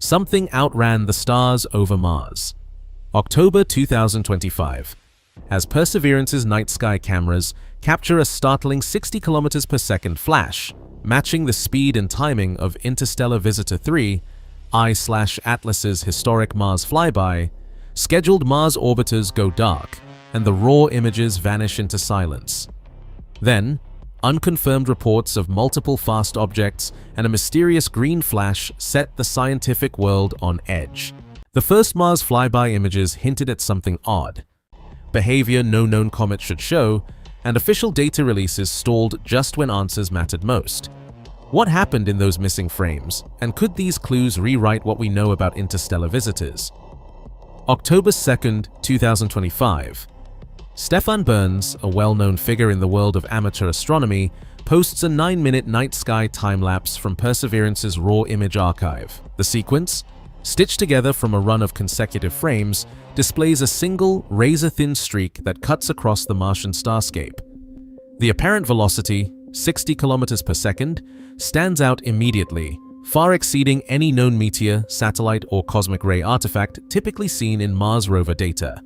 Something outran the stars over Mars. October 2025. As Perseverance's night sky cameras capture a startling 60 km per second flash, matching the speed and timing of Interstellar Visitor 3, I/Atlas's historic Mars flyby, scheduled Mars orbiters go dark, and the raw images vanish into silence. Then, unconfirmed reports of multiple fast objects and a mysterious green flash set the scientific world on edge. The first Mars flyby images hinted at something odd. Behavior no known comet should show, and official data releases stalled just when answers mattered most. What happened in those missing frames, and could these clues rewrite what we know about interstellar visitors? October 2nd, 2025. Stefan Burns, a well-known figure in the world of amateur astronomy, posts a 9-minute night sky time-lapse from Perseverance's raw image archive. The sequence, stitched together from a run of consecutive frames, displays a single, razor-thin streak that cuts across the Martian starscape. The apparent velocity, 60 km per second, stands out immediately, far exceeding any known meteor, satellite, or cosmic ray artifact typically seen in Mars rover data.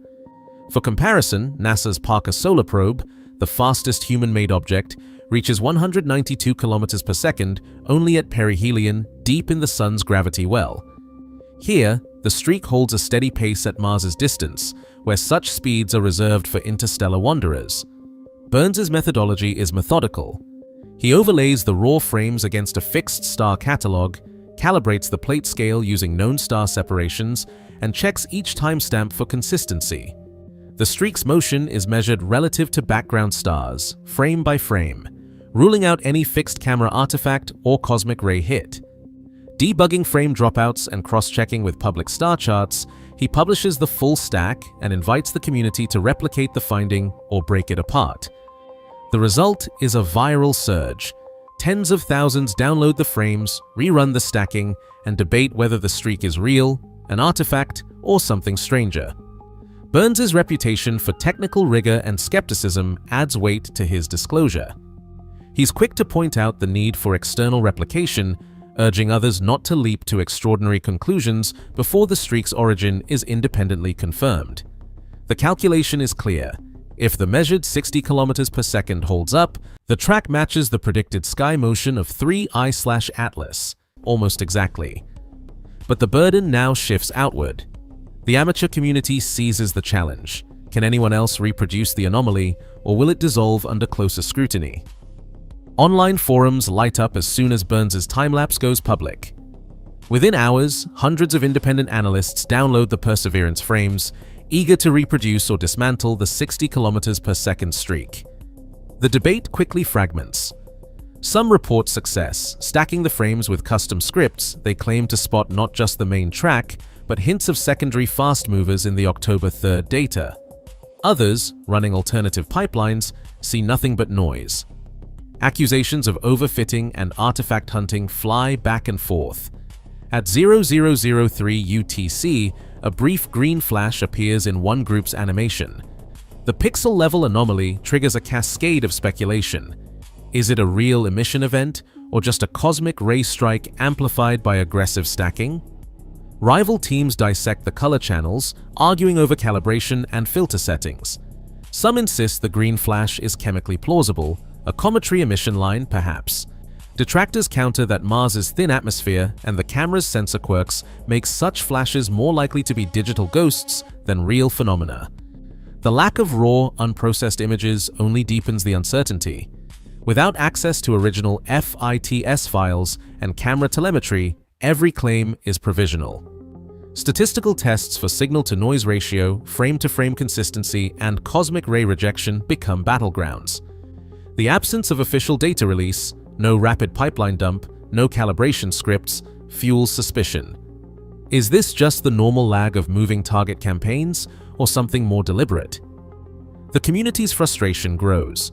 For comparison, NASA's Parker Solar Probe, the fastest human-made object, reaches 192 km per second only at perihelion, deep in the Sun's gravity well. Here, the streak holds a steady pace at Mars's distance, where such speeds are reserved for interstellar wanderers. Burns's methodology is methodical. He overlays the raw frames against a fixed star catalog, calibrates the plate scale using known star separations, and checks each timestamp for consistency. The streak's motion is measured relative to background stars, frame by frame, ruling out any fixed camera artifact or cosmic ray hit. Debugging frame dropouts and cross-checking with public star charts, he publishes the full stack and invites the community to replicate the finding or break it apart. The result is a viral surge. Tens of thousands download the frames, rerun the stacking, and debate whether the streak is real, an artifact, or something stranger. Burns's reputation for technical rigor and skepticism adds weight to his disclosure. He's quick to point out the need for external replication, urging others not to leap to extraordinary conclusions before the streak's origin is independently confirmed. The calculation is clear. If the measured 60 km per second holds up, the track matches the predicted sky motion of 3 I/Atlas, almost exactly. But the burden now shifts outward. The amateur community seizes the challenge. Can anyone else reproduce the anomaly, or will it dissolve under closer scrutiny? Online forums light up as soon as Burns's time-lapse goes public. Within hours, hundreds of independent analysts download the Perseverance frames, eager to reproduce or dismantle the 60 km per second streak. The debate quickly fragments. Some report success, stacking the frames with custom scripts they claim to spot not just the main track, but hints of secondary fast movers in the October 3rd data. Others, running alternative pipelines, see nothing but noise. Accusations of overfitting and artifact hunting fly back and forth. At 0003 UTC, a brief green flash appears in one group's animation. The pixel-level anomaly triggers a cascade of speculation. Is it a real emission event, or just a cosmic ray strike amplified by aggressive stacking? Rival teams dissect the color channels, arguing over calibration and filter settings. Some insist the green flash is chemically plausible, a cometary emission line perhaps. Detractors counter that Mars's thin atmosphere and the camera's sensor quirks make such flashes more likely to be digital ghosts than real phenomena. The lack of raw, unprocessed images only deepens the uncertainty. Without access to original FITS files and camera telemetry, every claim is provisional. Statistical tests for signal-to-noise ratio, frame-to-frame consistency, and cosmic ray rejection become battlegrounds. The absence of official data release, no rapid pipeline dump, no calibration scripts, fuels suspicion. Is this just the normal lag of moving target campaigns, or something more deliberate? The community's frustration grows.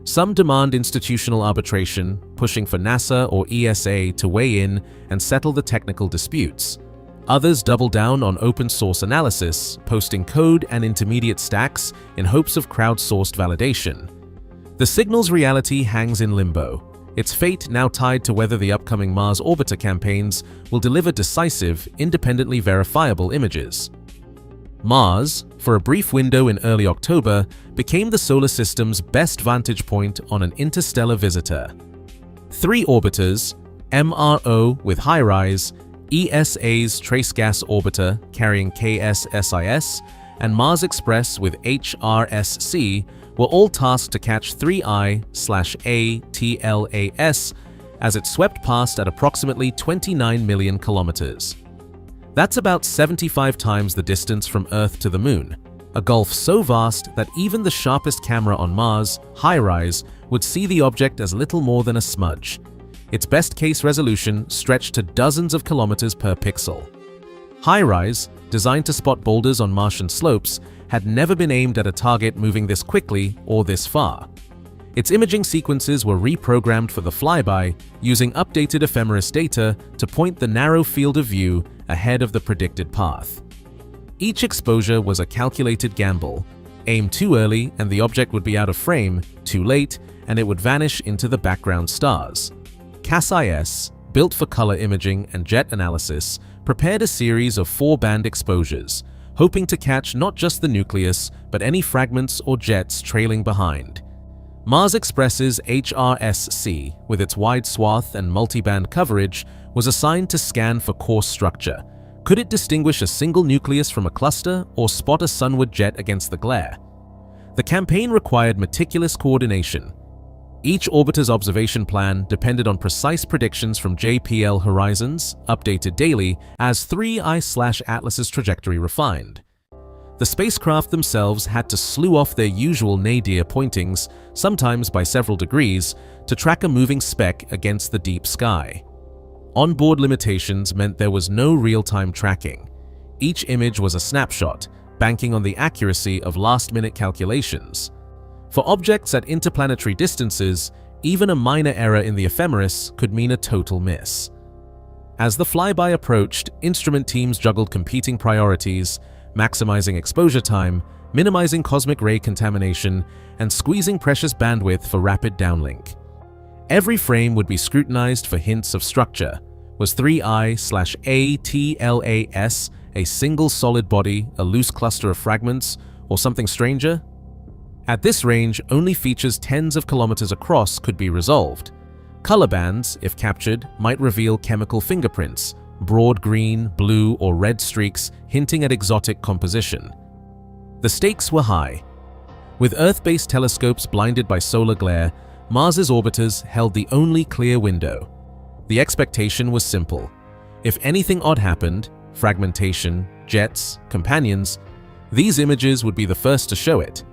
Some demand institutional arbitration, pushing for NASA or ESA to weigh in and settle the technical disputes. Others double down on open-source analysis, posting code and intermediate stacks in hopes of crowdsourced validation. The signal's reality hangs in limbo. its fate now tied to whether the upcoming Mars orbiter campaigns will deliver decisive, independently verifiable images. Mars, for a brief window in early October, became the solar system's best vantage point on an interstellar visitor. 3 orbiters, MRO with HiRISE, ESA's Trace Gas Orbiter carrying KSSIS, and Mars Express with HRSC were all tasked to catch 3I/ATLAS as it swept past at approximately 29 million kilometers. That's about 75 times the distance from Earth to the Moon, a gulf so vast that even the sharpest camera on Mars, HiRISE, would see the object as little more than a smudge. Its best-case resolution stretched to dozens of kilometers per pixel. HiRISE, designed to spot boulders on Martian slopes, had never been aimed at a target moving this quickly or this far. Its imaging sequences were reprogrammed for the flyby, using updated ephemeris data to point the narrow field of view ahead of the predicted path. Each exposure was a calculated gamble. Aim too early and the object would be out of frame, too late and it would vanish into the background stars. CAS-IS, built for color imaging and jet analysis, prepared a series of 4-band exposures, hoping to catch not just the nucleus, but any fragments or jets trailing behind. Mars Express's HRSC, with its wide swath and multi-band coverage, was assigned to scan for coarse structure. Could it distinguish a single nucleus from a cluster or spot a sunward jet against the glare? The campaign required meticulous coordination. Each orbiter's observation plan depended on precise predictions from JPL horizons, updated daily, as 3I/Atlas's trajectory refined. The spacecraft themselves had to slew off their usual nadir pointings, sometimes by several degrees, to track a moving speck against the deep sky. Onboard limitations meant there was no real-time tracking. Each image was a snapshot, banking on the accuracy of last-minute calculations. For objects at interplanetary distances, even a minor error in the ephemeris could mean a total miss. As the flyby approached, instrument teams juggled competing priorities, maximizing exposure time, minimizing cosmic ray contamination, and squeezing precious bandwidth for rapid downlink. Every frame would be scrutinized for hints of structure. Was 3I/ATLAS a single solid body, a loose cluster of fragments, or something stranger? At this range, only features tens of kilometers across could be resolved. Color bands, if captured, might reveal chemical fingerprints, broad green, blue, or red streaks hinting at exotic composition. The stakes were high. With Earth-based telescopes blinded by solar glare, Mars's orbiters held the only clear window. The expectation was simple. If anything odd happened, fragmentation, jets, companions, these images would be the first to show it.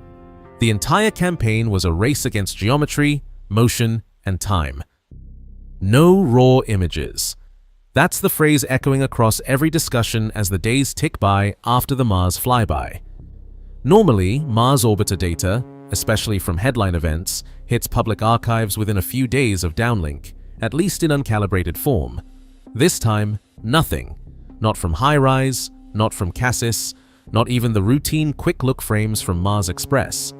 The entire campaign was a race against geometry, motion, and time. No raw images. That's the phrase echoing across every discussion as the days tick by after the Mars flyby. Normally, Mars orbiter data, especially from headline events, hits public archives within a few days of downlink, at least in uncalibrated form. This time, nothing. Not from HiRISE, not from CAS-IS, not even the routine quick-look frames from Mars Express.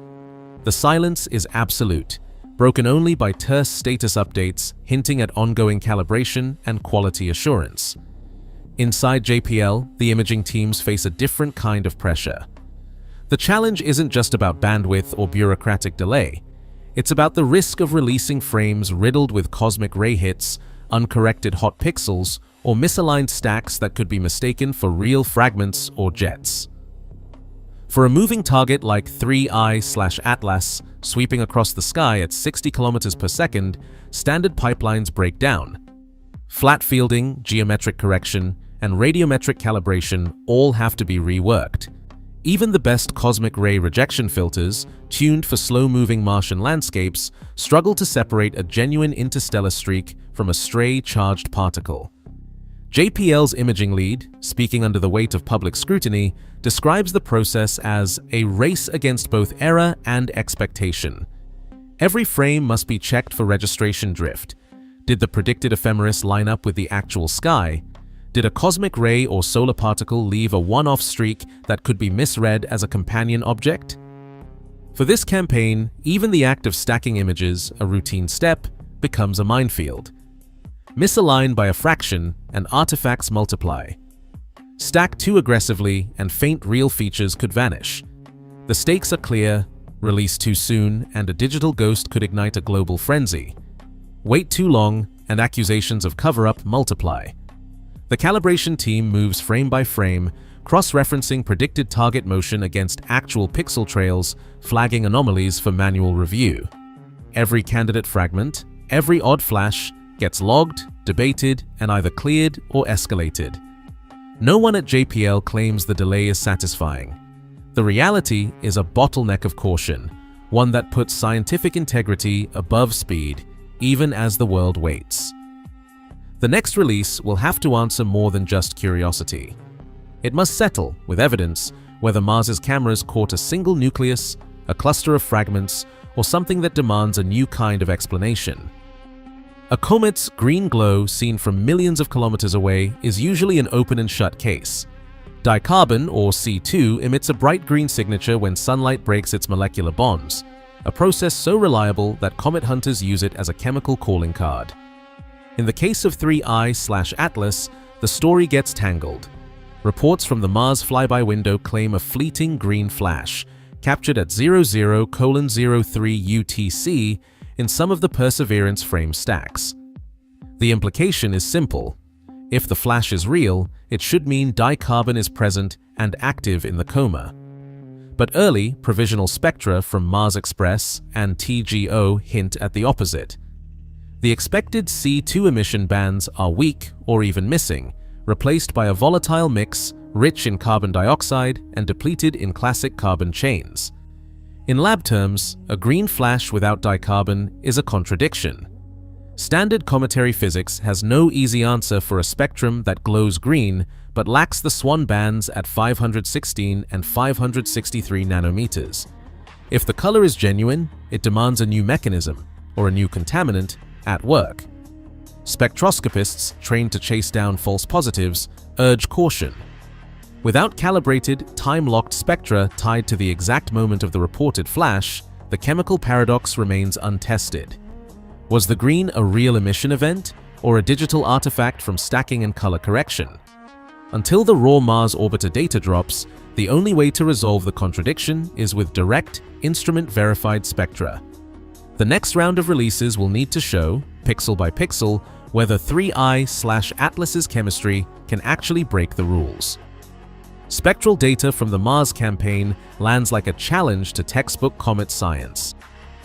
The silence is absolute, broken only by terse status updates hinting at ongoing calibration and quality assurance. Inside JPL, the imaging teams face a different kind of pressure. The challenge isn't just about bandwidth or bureaucratic delay. It's about the risk of releasing frames riddled with cosmic ray hits, uncorrected hot pixels, or misaligned stacks that could be mistaken for real fragments or jets. For a moving target like 3I/Atlas sweeping across the sky at 60 kilometers per second, standard pipelines break down. Flat fielding, geometric correction, and radiometric calibration all have to be reworked. Even the best cosmic ray rejection filters, tuned for slow-moving Martian landscapes, struggle to separate a genuine interstellar streak from a stray charged particle. JPL's imaging lead, speaking under the weight of public scrutiny, describes the process as a race against both error and expectation. Every frame must be checked for registration drift. Did the predicted ephemeris line up with the actual sky? Did a cosmic ray or solar particle leave a one-off streak that could be misread as a companion object? For this campaign, even the act of stacking images, a routine step, becomes a minefield. Misalign by a fraction and artifacts multiply. Stack too aggressively and faint real features could vanish. The stakes are clear, release too soon and a digital ghost could ignite a global frenzy. Wait too long and accusations of cover-up multiply. The calibration team moves frame by frame, cross-referencing predicted target motion against actual pixel trails, flagging anomalies for manual review. Every candidate fragment, every odd flash, gets logged, debated, and either cleared or escalated. No one at JPL claims the delay is satisfying. The reality is a bottleneck of caution, one that puts scientific integrity above speed, even as the world waits. The next release will have to answer more than just curiosity. It must settle, with evidence, whether Mars's cameras caught a single nucleus, a cluster of fragments, or something that demands a new kind of explanation. A comet's green glow seen from millions of kilometers away is usually an open and shut case. Dicarbon, or C2, emits a bright green signature when sunlight breaks its molecular bonds, a process so reliable that comet hunters use it as a chemical calling card. In the case of 3I/Atlas, the story gets tangled. Reports from the Mars Flyby window claim a fleeting green flash, captured at 00:03 UTC in some of the Perseverance frame stacks. The implication is simple. If the flash is real, it should mean dicarbon is present and active in the coma. But early, provisional spectra from Mars Express and TGO hint at the opposite. The expected C2 emission bands are weak or even missing, replaced by a volatile mix rich in carbon dioxide and depleted in classic carbon chains. In lab terms, a green flash without dicarbon is a contradiction. Standard cometary physics has no easy answer for a spectrum that glows green but lacks the Swan bands at 516 and 563 nanometers. If the color is genuine, it demands a new mechanism, or a new contaminant, at work. Spectroscopists trained to chase down false positives urge caution. Without calibrated, time-locked spectra tied to the exact moment of the reported flash, the chemical paradox remains untested. Was the green a real emission event, or a digital artifact from stacking and color correction? Until the raw Mars orbiter data drops, the only way to resolve the contradiction is with direct, instrument-verified spectra. The next round of releases will need to show, pixel by pixel, whether 3I/Atlas's chemistry can actually break the rules. Spectral data from the Mars campaign lands like a challenge to textbook comet science.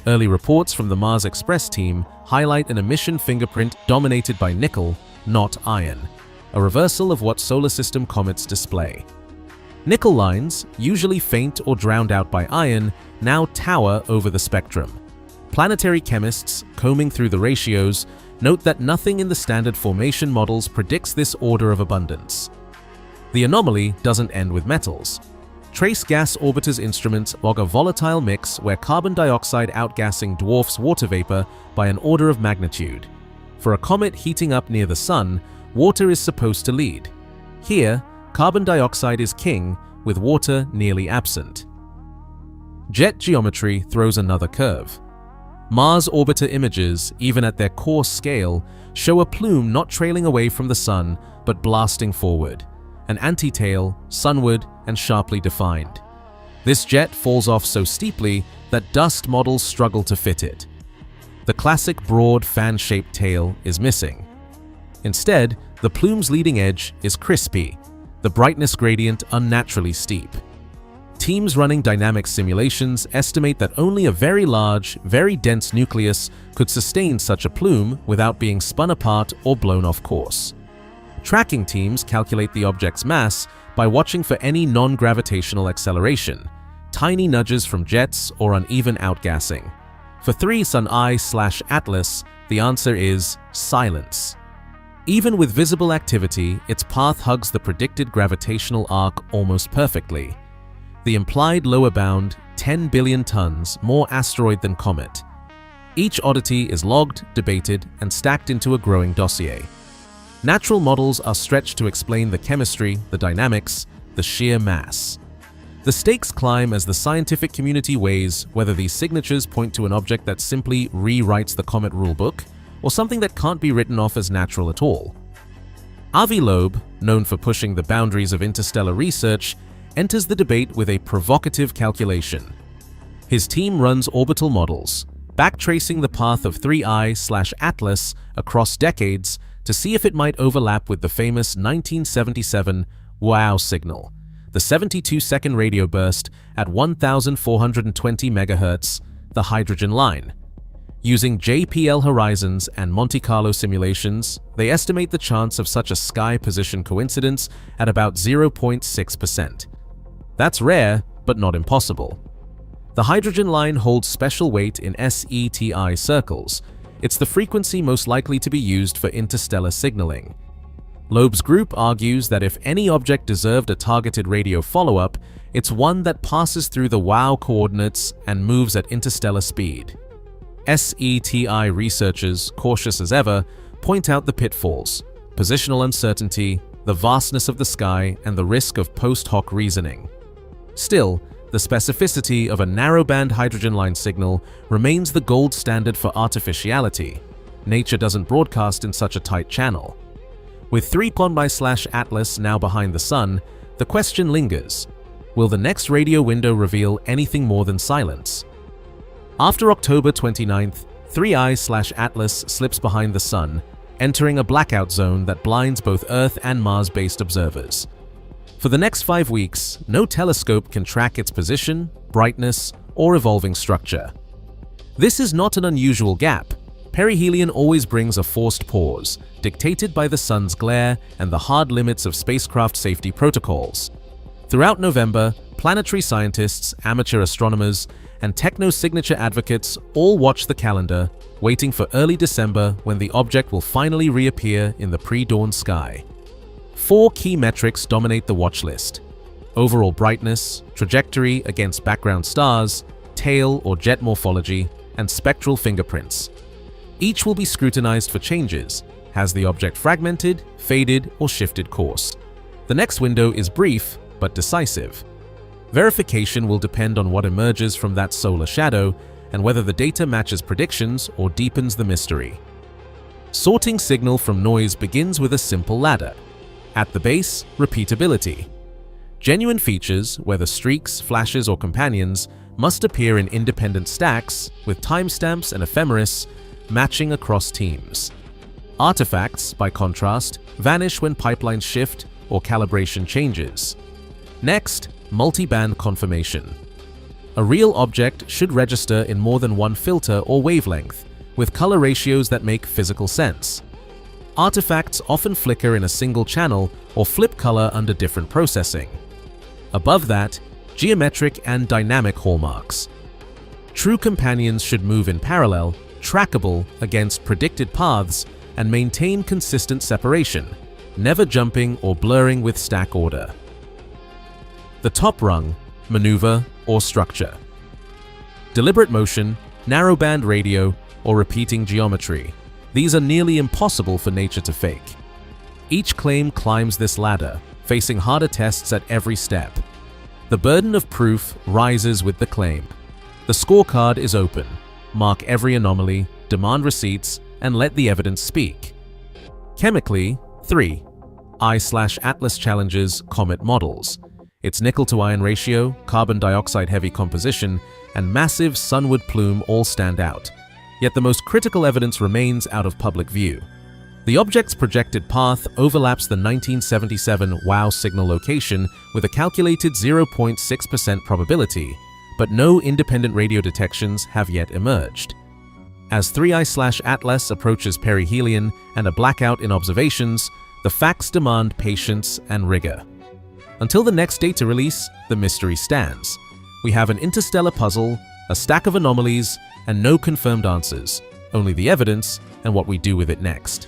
Early reports from the Mars Express team highlight an emission fingerprint dominated by nickel, not iron, a reversal of what solar system comets display. Nickel lines, usually faint or drowned out by iron, now tower over the spectrum. Planetary chemists, combing through the ratios, note that nothing in the standard formation models predicts this order of abundance. The anomaly doesn't end with metals. Trace Gas Orbiter's instruments log a volatile mix where carbon dioxide outgassing dwarfs water vapor by an order of magnitude. For a comet heating up near the Sun, water is supposed to lead. Here, carbon dioxide is king, with water nearly absent. Jet geometry throws another curve. Mars orbiter images, even at their coarse scale, show a plume not trailing away from the Sun, but blasting forward. An anti-tail, sunward, and sharply defined. This jet falls off so steeply that dust models struggle to fit it. The classic broad fan-shaped tail is missing. Instead, the plume's leading edge is crispy, the brightness gradient unnaturally steep. Teams running dynamic simulations estimate that only a very large, very dense nucleus could sustain such a plume without being spun apart or blown off course. Tracking teams calculate the object's mass by watching for any non-gravitational acceleration, tiny nudges from jets or uneven outgassing. For 3I/Atlas, the answer is silence. Even with visible activity, its path hugs the predicted gravitational arc almost perfectly. The implied lower bound, 10 billion tons, more asteroid than comet. Each oddity is logged, debated, and stacked into a growing dossier. Natural models are stretched to explain the chemistry, the dynamics, the sheer mass. The stakes climb as the scientific community weighs whether these signatures point to an object that simply rewrites the comet rulebook, or something that can't be written off as natural at all? Avi Loeb, known for pushing the boundaries of interstellar research, enters the debate with a provocative calculation. His team runs orbital models, backtracing the path of 3I/Atlas across decades to see if it might overlap with the famous 1977 WOW signal, the 72-second radio burst at 1,420 MHz, the hydrogen line. Using JPL horizons and Monte Carlo simulations, they estimate the chance of such a sky position coincidence at about 0.6%. That's rare, but not impossible. The hydrogen line holds special weight in SETI circles. It's the frequency most likely to be used for interstellar signaling. Loeb's group argues that if any object deserved a targeted radio follow-up, it's one that passes through the WOW coordinates and moves at interstellar speed. SETI researchers, cautious as ever, point out the pitfalls: positional uncertainty, the vastness of the sky, and the risk of post-hoc reasoning. Still, the specificity of a narrowband hydrogen line signal remains the gold standard for artificiality. Nature doesn't broadcast in such a tight channel. With 3I/Atlas now behind the sun, the question lingers: will the next radio window reveal anything more than silence? After October 29th, 3I/Atlas slips behind the sun, entering a blackout zone that blinds both Earth and Mars-based observers. For the next 5 weeks, no telescope can track its position, brightness, or evolving structure. This is not an unusual gap. Perihelion always brings a forced pause, dictated by the sun's glare and the hard limits of spacecraft safety protocols. Throughout November, planetary scientists, amateur astronomers, and techno-signature advocates all watch the calendar, waiting for early December when the object will finally reappear in the pre-dawn sky. 4 key metrics dominate the watch list: overall brightness, trajectory against background stars, tail or jet morphology, and spectral fingerprints. Each will be scrutinized for changes. Has the object fragmented, faded, or shifted course? The next window is brief but decisive. Verification will depend on what emerges from that solar shadow and whether the data matches predictions or deepens the mystery. Sorting signal from noise begins with a simple ladder. At the base, repeatability. Genuine features, whether streaks, flashes, or companions, must appear in independent stacks, with timestamps and ephemeris matching across teams. Artifacts, by contrast, vanish when pipelines shift or calibration changes. Next, multi-band confirmation. A real object should register in more than one filter or wavelength, with color ratios that make physical sense. Artifacts often flicker in a single channel or flip color under different processing. Above that, geometric and dynamic hallmarks. True companions should move in parallel, trackable against predicted paths, and maintain consistent separation, never jumping or blurring with stack order. The top rung, maneuver or structure. Deliberate motion, narrowband radio, or repeating geometry. These are nearly impossible for nature to fake. Each claim climbs this ladder, facing harder tests at every step. The burden of proof rises with the claim. The scorecard is open. Mark every anomaly, demand receipts, and let the evidence speak. Chemically, 3I/Atlas challenges comet models. Its nickel-to-iron ratio, carbon dioxide-heavy composition, and massive sunward plume all stand out. Yet the most critical evidence remains out of public view. The object's projected path overlaps the 1977 WOW signal location with a calculated 0.6% probability, but no independent radio detections have yet emerged. As 3I/Atlas approaches perihelion and a blackout in observations, the facts demand patience and rigor. Until the next data release, the mystery stands. We have an interstellar puzzle, a stack of anomalies, and no confirmed answers, only the evidence and what we do with it next.